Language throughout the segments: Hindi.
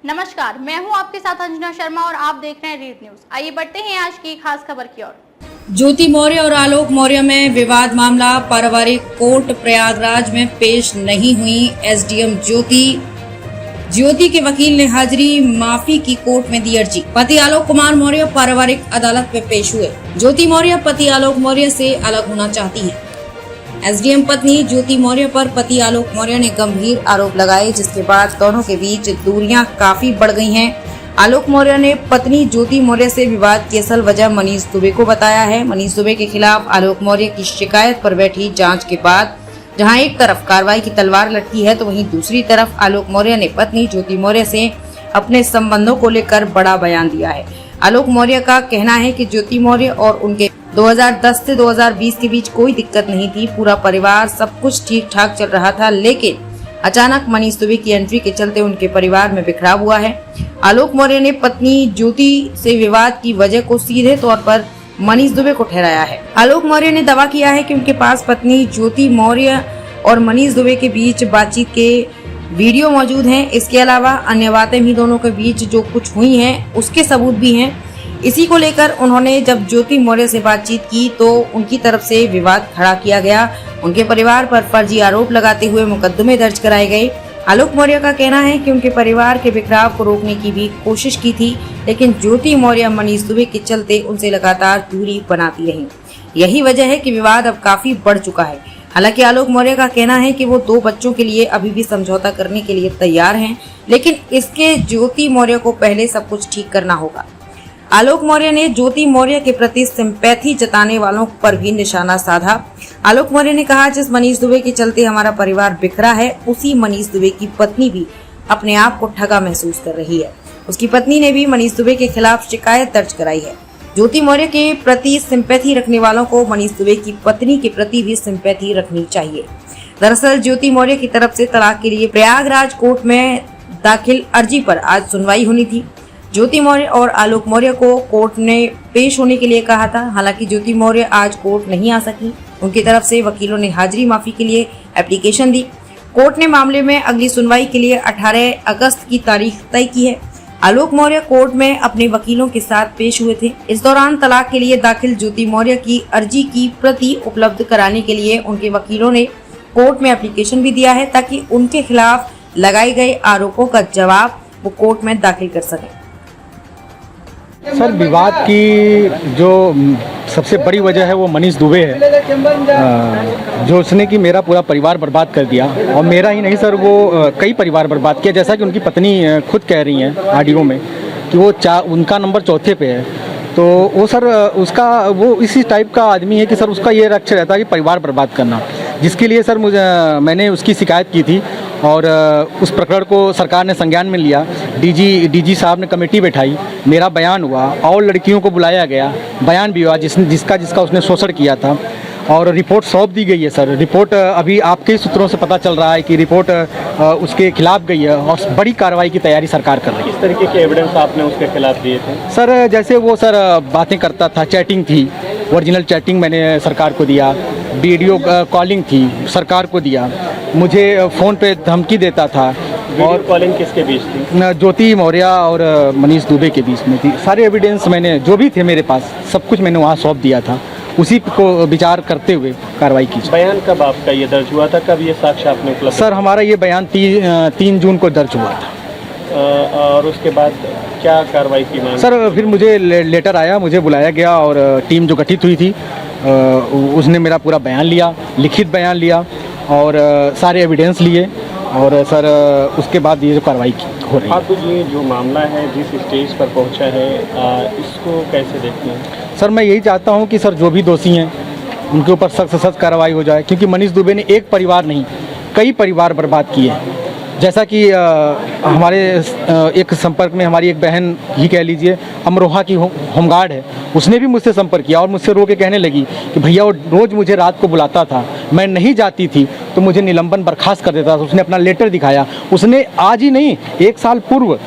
नमस्कार, मैं हूं आपके साथ अंजना शर्मा और आप देख रहे हैं रीड न्यूज। आइए बढ़ते हैं आज की खास खबर की ओर। ज्योति मौर्य और आलोक मौर्य में विवाद मामला पारिवारिक कोर्ट प्रयागराज में पेश नहीं हुई। एसडीएम ज्योति के वकील ने हाजिरी माफी की कोर्ट में दी अर्जी। पति आलोक कुमार मौर्य पारिवारिक अदालत में पेश हुए। ज्योति मौर्य पति आलोक मौर्य से अलग होना चाहती हैं। एसडीएम पत्नी ज्योति मौर्य पर पति आलोक मौर्य ने गंभीर आरोप लगाए, जिसके बाद दोनों के बीच दूरियां काफी बढ़ गई हैं। आलोक मौर्य ने पत्नी ज्योति मौर्य से विवाद की असल वजह मनीष दुबे को बताया है। मनीष दुबे के खिलाफ आलोक मौर्य की शिकायत पर बैठी जांच के बाद जहां एक तरफ कार्रवाई की तलवार लटकी है, तो वहीं दूसरी तरफ आलोक मौर्य ने पत्नी ज्योति मौर्य से अपने संबंधों को लेकर बड़ा बयान दिया है। आलोक मौर्य का कहना है कि ज्योति मौर्य और उनके 2010 से 2020 के बीच कोई दिक्कत नहीं थी। पूरा परिवार सब कुछ ठीक ठाक चल रहा था, लेकिन अचानक मनीष दुबे की एंट्री के चलते उनके परिवार में बिखराव हुआ है। आलोक मौर्य ने पत्नी ज्योति से विवाद की वजह को सीधे तौर पर मनीष दुबे को ठहराया है। आलोक मौर्य ने दावा किया है कि उनके पास पत्नी ज्योति मौर्य और मनीष दुबे के बीच बातचीत के वीडियो मौजूद हैं। इसके अलावा अन्य बातें भी दोनों के बीच जो कुछ हुई हैं उसके सबूत भी हैं। इसी को लेकर उन्होंने जब ज्योति मौर्य से बातचीत की तो उनकी तरफ से विवाद खड़ा किया गया। उनके परिवार पर फर्जी आरोप लगाते हुए मुकदमे दर्ज कराए गए। आलोक मौर्य का कहना है कि उनके परिवार के बिखराव को रोकने की भी कोशिश की थी, लेकिन ज्योति मौर्य मनीष दुबे के चलते उनसे लगातार दूरी बनाती रही। यही वजह है कि विवाद अब काफी बढ़ चुका है। हालांकि आलोक मौर्य का कहना है कि वो 2 बच्चों के लिए अभी भी समझौता करने के लिए तैयार हैं, लेकिन इसके ज्योति मौर्य को पहले सब कुछ ठीक करना होगा। आलोक मौर्य ने ज्योति मौर्य के प्रति सिंपैथी जताने वालों पर भी निशाना साधा। आलोक मौर्य ने कहा, जिस मनीष दुबे के चलते हमारा परिवार बिखरा है, उसी मनीष दुबे की पत्नी भी अपने आप को ठगा महसूस कर रही है। उसकी पत्नी ने भी मनीष दुबे के खिलाफ शिकायत दर्ज कराई है। ज्योति मौर्य के प्रति सिंपैथी रखने वालों को मनीष दुबे की पत्नी के प्रति भी सिंपैथी रखनी चाहिए। दरअसल ज्योति मौर्य की तरफ से तलाक के लिए प्रयागराज कोर्ट में दाखिल अर्जी पर आज सुनवाई होनी थी। ज्योति मौर्य और आलोक मौर्य को कोर्ट ने पेश होने के लिए कहा था। हालांकि ज्योति मौर्य आज कोर्ट नहीं आ सकी। उनकी तरफ से वकीलों ने हाजिरी माफी के लिए एप्लीकेशन दी। कोर्ट ने मामले में अगली सुनवाई के लिए 18 अगस्त की तारीख तय की है। आलोक मौर्य कोर्ट में अपने वकीलों के साथ पेश हुए थे। इस दौरान तलाक के लिए दाखिल ज्योति मौर्य की अर्जी की प्रति उपलब्ध कराने के लिए उनके वकीलों ने कोर्ट में एप्लीकेशन भी दिया है, ताकि उनके खिलाफ लगाए गए आरोपों का जवाब वो कोर्ट में दाखिल कर सकें। सर, विवाद की जो सबसे बड़ी वजह है वो मनीष दुबे है, जो उसने कि मेरा पूरा परिवार बर्बाद कर दिया। और मेरा ही नहीं सर, वो कई परिवार बर्बाद किया। जैसा कि उनकी पत्नी खुद कह रही हैं ऑडियो में कि वो उनका नंबर 4थे पे है। तो वो सर वो इसी टाइप का आदमी है कि सर उसका ये लक्ष्य रहता है कि परिवार बर्बाद करना, जिसके लिए सर मैंने उसकी शिकायत की थी और उस प्रकरण को सरकार ने संज्ञान में लिया। डीजी साहब ने कमेटी बैठाई, मेरा बयान हुआ और लड़कियों को बुलाया गया, बयान भी हुआ जिसका उसने शोषण किया था, और रिपोर्ट सौंप दी गई है। सर रिपोर्ट अभी आपके ही सूत्रों से पता चल रहा है कि रिपोर्ट उसके खिलाफ गई है और बड़ी कार्रवाई की तैयारी सरकार कर रही है। किस तरीके के एविडेंस आपने उसके खिलाफ दिए थे? सर जैसे वो सर बातें करता था, चैटिंग थी, ओरिजिनल चैटिंग मैंने सरकार को दिया, वीडियो कॉलिंग थी सरकार को दिया, मुझे फ़ोन पे धमकी देता था। और कॉलिंग किसके बीच थी? ज्योति मौर्य और मनीष दुबे के बीच में थी। सारे एविडेंस मैंने जो भी थे मेरे पास सब कुछ मैंने वहाँ सौंप दिया था। उसी को विचार करते हुए कार्रवाई की। बयान कब आपका ये दर्ज हुआ था, कब ये साक्ष्य आपने उपलब्ध? सर हमारा ये बयान 3 जून को दर्ज हुआ था। और उसके बाद क्या कार्रवाई की मांग? सर फिर मुझे लेटर आया, मुझे बुलाया गया और टीम जो गठित हुई थी उसने मेरा पूरा बयान लिया, लिखित बयान लिया और सारे एविडेंस लिए और सर उसके बाद ये जो कार्रवाई हो रही है। आप ये जो मामला है जिस स्टेज पर पहुंचा है, इसको कैसे देखते हैं? सर मैं यही चाहता हूं कि सर जो भी दोषी हैं उनके ऊपर सख्त से सख्त कार्रवाई हो जाए, क्योंकि मनीष दुबे ने एक परिवार नहीं कई परिवार बर्बाद किए हैं। जैसा कि हमारे एक संपर्क में हमारी एक बहन ही कह लीजिए, अमरोहा की होमगार्ड है, उसने भी मुझसे संपर्क किया और मुझसे रो के कहने लगी कि भैया वो रोज़ मुझे रात को बुलाता था, मैं नहीं जाती थी तो मुझे निलंबन बर्खास्त कर देता था। उसने अपना लेटर दिखाया। उसने आज ही नहीं 1 साल पूर्व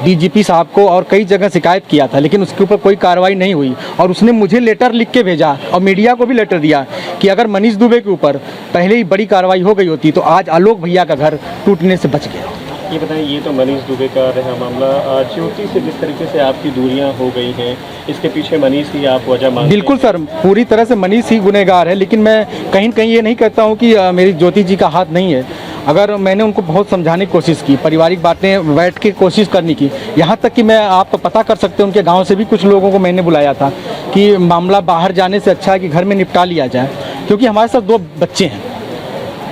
डीजीपी साहब को और कई जगह शिकायत किया था, लेकिन उसके ऊपर कोई कार्रवाई नहीं हुई। और उसने मुझे लेटर लिख के भेजा और मीडिया को भी लेटर दिया कि अगर मनीष दुबे के ऊपर पहले ही बड़ी कार्रवाई हो गई होती तो आज आलोक भैया का घर टूटने से बच गया। ये बताएं, ये तो मनीष दुबे का रहा मामला। ज्योति से जिस तरीके से आपकी दूरियां हो गई हैं, इसके पीछे मनीष ही आप वजह मानते हैं? बिल्कुल सर, पूरी तरह से मनीष ही गुनहगार है, लेकिन मैं कहीं न कहीं ये नहीं कहता हूँ कि मेरी ज्योति जी का हाथ नहीं है। अगर मैंने उनको बहुत समझाने की कोशिश की, पारिवारिक बातें बैठ के कोशिश करने की, यहाँ तक कि मैं आप पता कर सकते हैं उनके गांव से भी कुछ लोगों को मैंने बुलाया था कि मामला बाहर जाने से अच्छा है कि घर में निपटा लिया जाए, क्योंकि हमारे साथ 2 बच्चे हैं।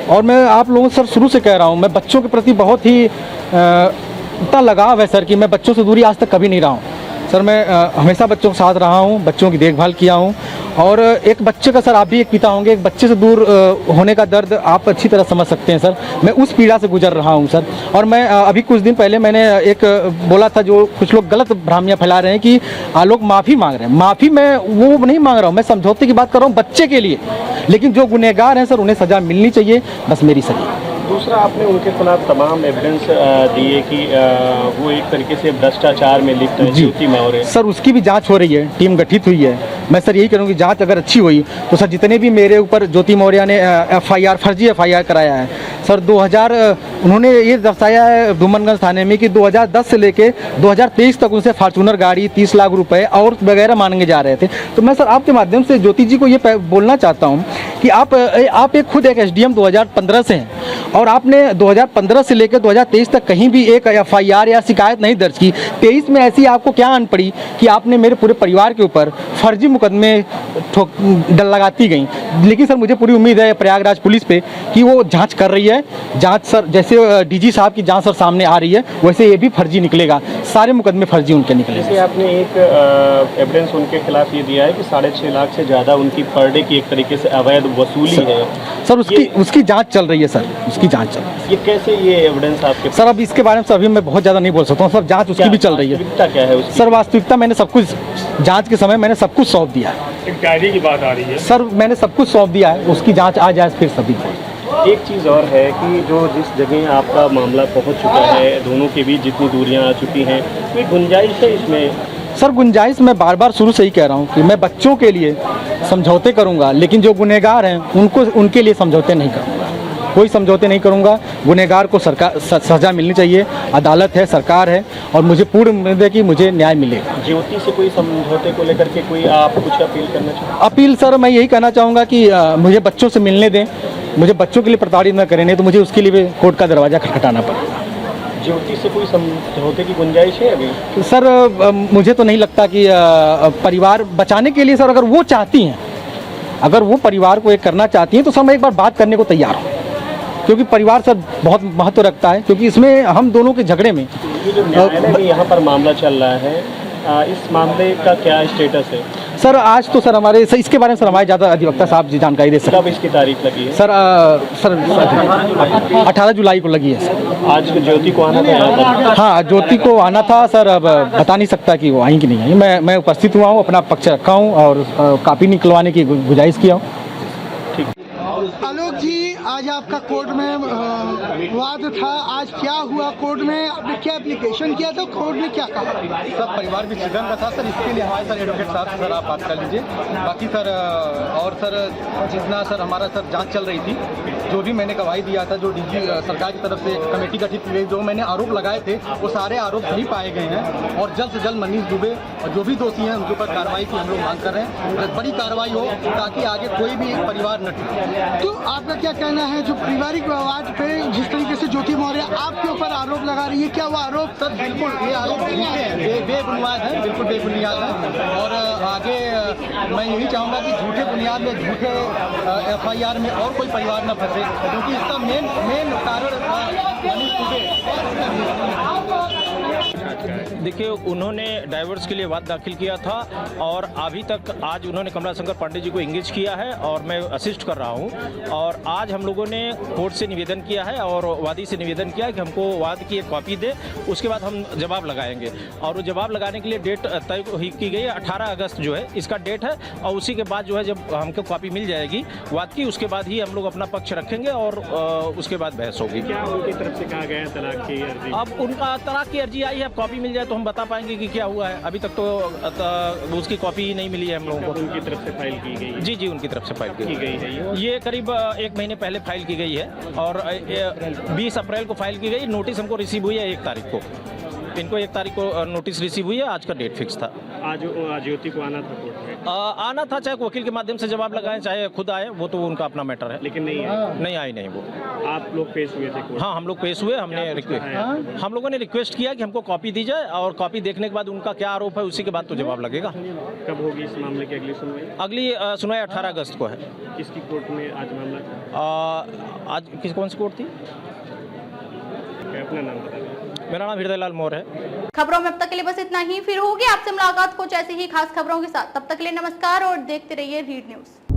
और मैं आप लोगों से सर शुरू से कह रहा हूँ, मैं बच्चों के प्रति बहुत ही इतना लगाव है सर कि मैं बच्चों से दूरी आज तक कभी नहीं रहा हूँ सर। मैं हमेशा बच्चों के साथ रहा हूँ, बच्चों की देखभाल किया हूँ। और एक बच्चे का सर, आप भी एक पिता होंगे, एक बच्चे से दूर होने का दर्द आप अच्छी तरह समझ सकते हैं सर। मैं उस पीड़ा से गुजर रहा हूँ सर। और मैं अभी कुछ दिन पहले मैंने एक बोला था, जो कुछ लोग गलत भ्रांतियाँ फैला रहे हैं कि लोग माफ़ी मांग रहे हैं। माफ़ी मैं वो नहीं मांग रहा हूँ, मैं समझौते की बात कर रहा हूँ बच्चे के लिए। लेकिन जो गुनहगार हैं सर, उन्हें सज़ा मिलनी चाहिए, बस मेरी सज़ा। दूसरा, आपने उनके खिलाफ तमाम एविडेंस दिए कि वो एक तरीके से भ्रष्टाचार में लिप्त है, ज्योति मौर्य। सर उसकी भी जांच हो रही है, टीम गठित हुई है। मैं सर यही करूँगी, जांच अगर अच्छी हुई तो सर जितने भी मेरे ऊपर ज्योति मौर्य ने फर्जी एफआईआर कराया है सर, 2000 उन्होंने ये दर्शाया है डुमनगंज थाने में कि 2010 से लेके 2023 तक उनसे फॉर्चूनर गाड़ी, 30 लाख रुपए और वगैरह मांगे जा रहे थे। तो मैं सर आपके माध्यम से ज्योति जी को ये बोलना चाहता हूँ कि आप एक खुद एक एसडीएम 2015 से हैं, और आपने 2015 से लेकर 2023 तक कहीं भी एक एफआईआर या शिकायत नहीं दर्ज की। 23 में ऐसी आपको क्या आन पड़ी कि आपने मेरे पूरे परिवार के ऊपर फर्जी मुकदमे डल लगाती गई। लेकिन सर मुझे पूरी उम्मीद है प्रयागराज पुलिस पे कि वो जांच कर रही है। जांच सर, जैसे डीजी साहब की जांच सर सामने आ रही है, वैसे ये भी फर्जी निकलेगा, सारे मुकदमे फर्जी उनके निकलेंगे। जैसे आपने एक एविडेंस उनके खिलाफ ये दिया है कि 6.5 लाख से ज़्यादा उनकी पर डे की एक तरीके से अवैध वसूली है सर। उसकी जांच चल रही है सर, उसकी जांच चल रही है। ये कैसे, ये एविडेंस आपके सर अब इसके बारे में अभी मैं बहुत ज़्यादा नहीं बोल सकता हूँ सर, जांच उसकी भी चल रही है। वास्तविकता क्या है उसकी? सर वास्तविकता मैंने सब कुछ जांच के समय मैंने सब कुछ सौंप दिया है। एक डायरी की बात आ रही है सर, मैंने सब कुछ सौंप दिया है, उसकी जांच आ जाए फिर सभी। एक चीज़ और है कि जो जिस जगह आपका मामला पहुंच चुका है, दोनों के बीच जितनी दूरियां आ चुकी हैं, कोई गुंजाइश है इसमें? सर गुंजाइश मैं बार बार शुरू से ही कह रहा हूँ कि मैं बच्चों के लिए समझौते करूँगा, लेकिन जो गुनहगार हैं उनके लिए समझौते नहीं करूँगा, कोई समझौते नहीं करूँगा। गुनहगार को सरकार सज़ा मिलनी चाहिए, अदालत है, सरकार है, और मुझे पूर्ण उम्मीद है कि मुझे न्याय मिलेगा। ज्योति से कोई समझौते को लेकर के कोई आप कुछ अपील करना चाहते? अपील सर मैं यही कहना चाहूँगा कि मुझे बच्चों से मिलने दें, मुझे बच्चों के लिए प्रताड़ित न करें, नहीं तो मुझे उसके लिए भी कोर्ट का दरवाज़ा खटखटाना पड़ेगा। ज्योति से कोई समझौते की गुंजाइश है अभी? सर मुझे तो नहीं लगता कि परिवार बचाने के लिए सर, अगर वो चाहती हैं, अगर वो परिवार को एक करना चाहती हैं तो सर मैं एक बार बात करने को तैयार हूँ, क्योंकि परिवार सर बहुत महत्व रखता है। क्योंकि इसमें हम दोनों के झगड़े में ये जो न्यायालय में यहाँ पर मामला चल रहा है, इस मामले का क्या स्टेटस है? सर आज तो सर हमारे इसके बारे में सर हमारे ज़्यादा अधिवक्ता साहब जी जानकारी दे सकते हैं। कब इसकी तारीख लगी है? सर 18 जुलाई को लगी है सर। आज ज्योति को आना था यहाँ पर? हाँ ज्योति को आना था सर, अब बता नहीं सकता कि वो आई कि नहीं आई। मैं उपस्थित हुआ हूँ, अपना पक्ष रखा हूँ और कापी निकलवाने की गुजारिश किया हूँ। आलोक जी, आज आपका कोर्ट में वाद था, आज क्या हुआ कोर्ट में? आपने क्या एप्लीकेशन किया था, कोर्ट ने क्या कहा? सर परिवार विच्छेदन का था सर, इसके लिए हमारे सर एडवोकेट साहब सर आप बात कर लीजिए। बाकी सर और सर जितना सर हमारा सर जांच चल रही थी, जो भी मैंने गवाही दिया था, जो डीजी सरकार की तरफ से एक कमेटी गठित की गई, जो मैंने आरोप लगाए थे वो सारे आरोप सही पाए गए हैं, और जल्द से जल्द मनीष दुबे और जो भी दोषी हैं उनके ऊपर कार्रवाई की हम लोग मांग कर रहे हैं। बड़ी कार्रवाई हो ताकि आगे कोई भी परिवार न टूटे। तो आपका क्या कहना है, जो पारिवारिक विवाद पे जिस तरीके से ज्योति मौर्य आपके ऊपर आरोप लगा रही है, क्या वो आरोप? सर बिल्कुल ये आरोप बेबुनियाद है, बिल्कुल बेबुनियाद है। और आगे मैं यही चाहूँगा कि झूठे बुनियाद में, झूठे एफआईआर में और कोई परिवार न फंसे, क्योंकि इसका मेन कारण मनीष दुबे। देखिए, उन्होंने डाइवोर्स के लिए वाद दाखिल किया था और अभी तक आज उन्होंने कमलाशंकर पांडे जी को इंगेज किया है और मैं असिस्ट कर रहा हूं। और आज हम लोगों ने कोर्ट से निवेदन किया है और वादी से निवेदन किया है कि हमको वाद की एक कॉपी दे, उसके बाद हम जवाब लगाएंगे। और वो जवाब लगाने के लिए डेट तय की गई है, 18 अगस्त जो है इसका डेट है। और उसी के बाद जो है जब हमको कॉपी मिल जाएगी वाद की, उसके बाद ही हम लोग अपना पक्ष रखेंगे और उसके बाद बहस होगी। क्या उनकी तरफ से कहा गया तलाक की अर्जी? अब उनका तलाक की अर्जी आई है, अब कॉपी मिल जाए तो तो हम बता पाएंगे कि क्या हुआ है। अभी तक तो उसकी कॉपी ही नहीं मिली है हम लोगों को। उनकी तरफ से फाइल की गई है? जी जी, उनकी तरफ से फाइल की गई है ये करीब 1 महीने पहले फाइल की गई है और 20 अप्रैल को फाइल की गई। नोटिस हमको रिसीव हुई है 1 तारीख को। इनको 1 तारीख को नोटिस रिसीव हुई है, आज का डेट फिक्स था। आज ज्योति को आना था कोर्ट में? आना था, चाहे वकील के माध्यम से जवाब लगाएं चाहे खुद आए, वो तो उनका अपना मैटर है। लेकिन नहीं आए? नहीं आई नहीं वो। आप लोग पेश हुए थे कोर्ट? हाँ, हम लोग पेश हुए। हम लोगों ने रिक्वेस्ट किया कि हमको कॉपी दी जाए और कॉपी देखने के बाद उनका क्या आरोप है उसी के बाद तो जवाब लगेगा। कब होगी इस मामले की अगली सुनवाई? अगली सुनवाई 18 अगस्त को है। किसकी कोर्ट में आज मामला था? आज कौन सी कोर्ट थी? अपना नाम बता दें। मेरा नाम हृदय लाल मौर्य है। खबरों में अब तक के लिए बस इतना ही। फिर होगी आपसे मुलाकात कुछ ऐसी ही खास खबरों के साथ। तब तक के लिए नमस्कार और देखते रहिए रीड न्यूज।